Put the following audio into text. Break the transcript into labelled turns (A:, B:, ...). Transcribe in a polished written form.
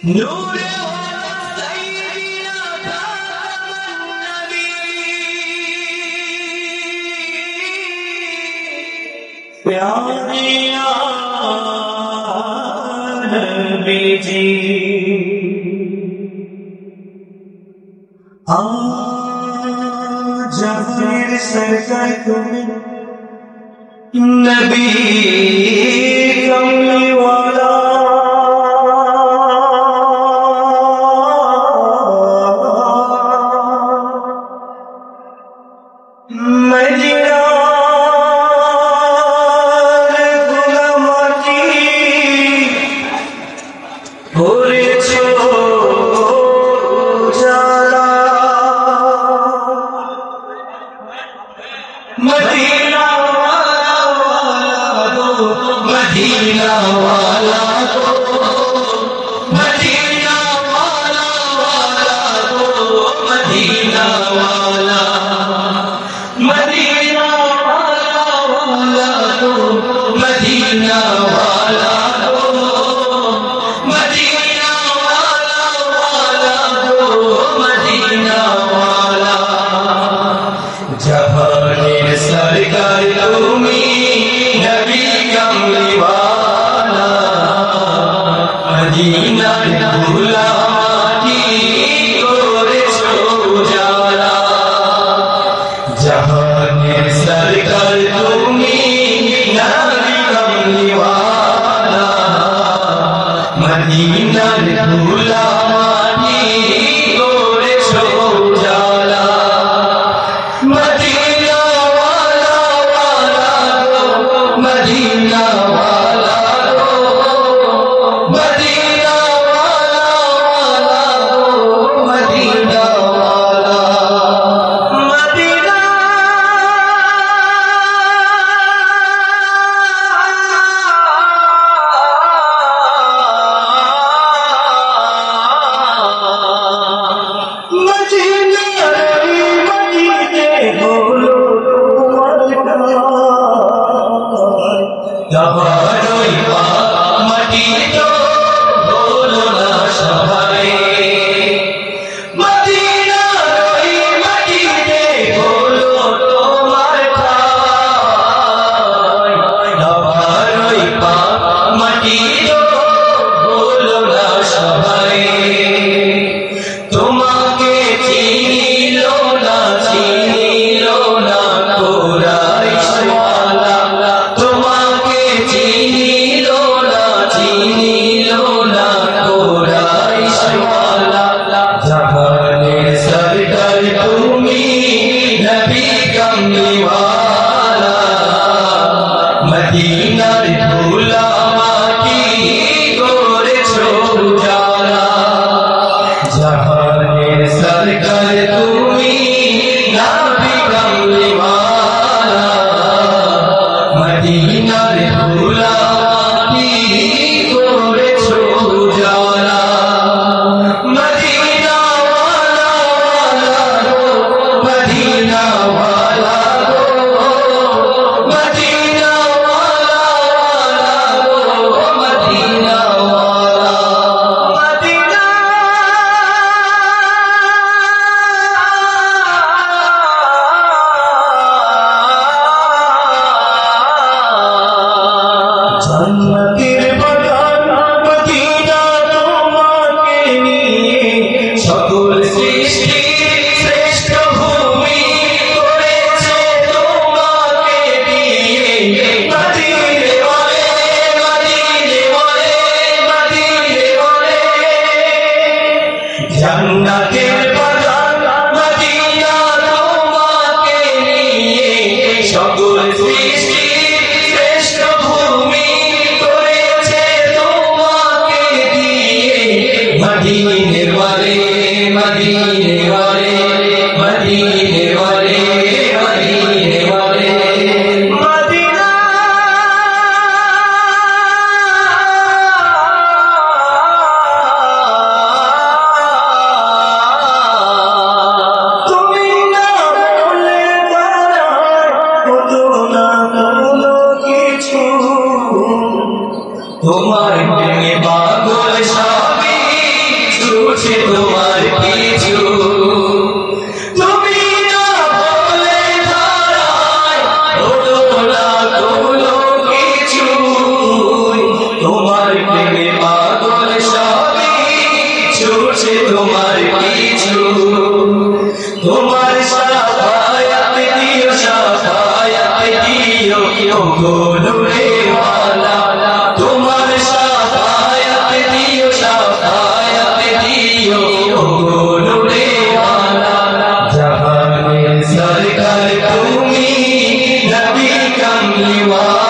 A: नूरे सैयदना नबी प्यारे नबी जी जहांगीर सरकार तुम्हें नबी कमली वाला मदीना गुलामाती করেছো জালা मदीना वाला दो मदीना वाला दो मदीना वाला दो मदीना वाला मदीना वाला दो मदीना वाला दो मदीना वाला दो मदीना वाला जहानेर सरकार तुमी नबी कमली वाला मदीना गुलामाती করেছো জালা जहानेर सरकार तुमी नबी कमली वाला मदीना गुलामाती করেছো জালা मदीना वाला दो मदीना वाला दो मदीना वाला दो मदीना वाला मदीना जबारोई माटी तो बोलो ना सबाई मदीना रोई माटी दे बोलो तुम्हार ठाई जबारोई माटी तो बोलो ना सबाई तुम्हाके चिनिलो ना कुराइश वाला तुम्हाके चिनिलो ना कुराइश वाला जहानेर सरकार तुमी नबी कमली वाला मदीनार गुलामाती করেছো জালা जहानेर सरकार तुमी नबी कमली वाला मदीनार गुलामाती করেছো জালা मदीना वाला दो मदीना वाला दो मदीना वाला दो मदीना वाला मदीना जन्नतेर बागान मदीना তোমাকে নিয়ে সকল সৃষ্টি শ্রেষ্ঠ ভূমি করেছে তোমাকে দিয়ে মদিনে বলে মদিনে বলে মদিনে বলে জান্নাতের বাগান মদিনা তোমাকে নিয়ে সকল সৃষ্টি শ্রেষ্ঠ ভূমি করেছে তোমাকে দিয়ে मदीने वाले मदीने वाले मदीने वाले मदीने वाले मदीना তুমি না বলে দাঁড়ায় কত না কোনো কিছু তোমার প্রেমে পাগল সবই ও গো নূরে ওয়ালা তোমার শাফায়াত দিও শাফায়াত দিও ও গো নূরে ওয়ালা জাহানের সরকার তুমি নবী কামলিওয়ালা